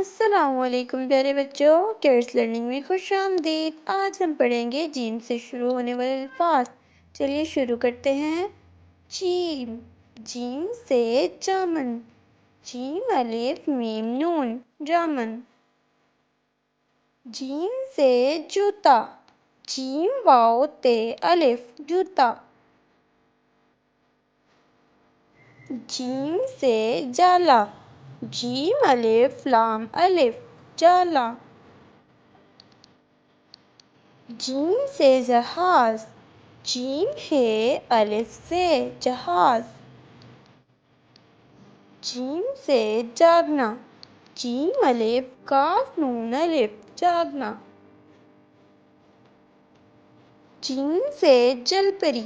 السلام علیکم پیارے بچوں، کیئرس لرننگ میں خوش آمدید۔ آج ہم پڑھیں گے جیم سے شروع ہونے والے الفاظ۔ چلیے شروع کرتے ہیں۔ جیم، جیم سے جامن، جیم الف میم نون جامن۔ جیم سے جوتا، جیم واو تے الف جوتا۔ جیم سے جالا، جیم الف لام الف جالا۔ جیم سے جہاز، جیم ہے الف سے جہاز۔ جیم سے جاگنا، جیم الف کاف نون الف جاگنا۔ جیم سے جل پری،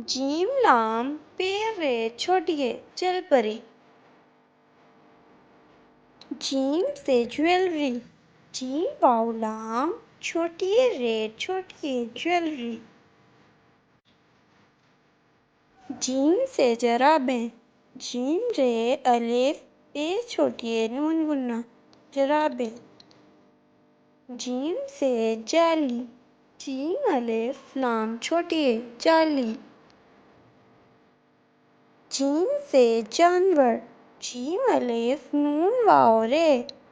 جیم لام پیر رے چھوٹی ہے جل پری۔ جیم سے جویلری، جیم واو لام چھوٹی رے چھوٹی جویلری۔ جیم سے جرابیں، جیم رے الف اے چھوٹی نون گنا جرابیں۔ جیم سے جالی، جیم الف لام چھوٹی جالی۔ جیم سے جانور، جیم الف نون واو رے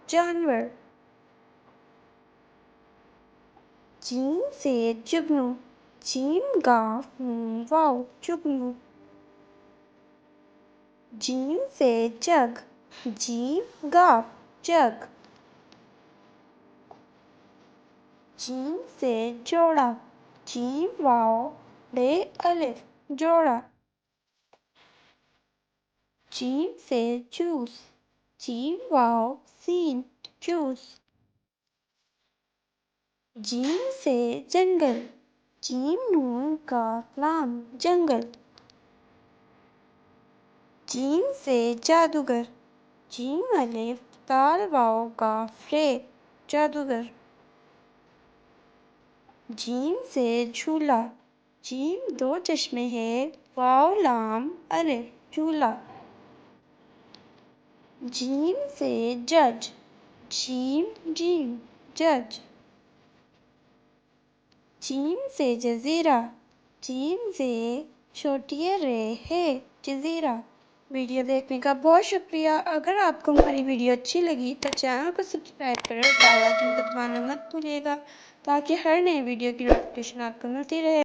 جانور۔ جیم سے جگنو، جیم گاف نون واو جگنو۔ جیم سے جگ، جیم گاف جگ۔ جیم سے جوڑا، جیم واو رے الف جوڑا۔ جیم سے جوس، جیم واو سین جوس۔ جیم سے جنگل، جیم نون کاف لام جنگل۔ جیم سے جادوگر، جیم الف دال واو کاف رے جادوگر۔ جیم سے جھولا، جیم دو چشمے ہے واو لام الف جھولا۔ جیم سے جج، جیم جج۔ جیم سے جزیرہ، جیم سے چھوٹی رے ہے جزیرہ۔ ویڈیو دیکھنے کا بہت شکریہ۔ اگر آپ کو ہماری ویڈیو اچھی لگی تو چینل کو سبسکرائب کریں اور بیل آئیکن دبانا مت بھولیے گا تاکہ ہر نئے ویڈیو کی نوٹیفکیشن آپ کو ملتی رہے۔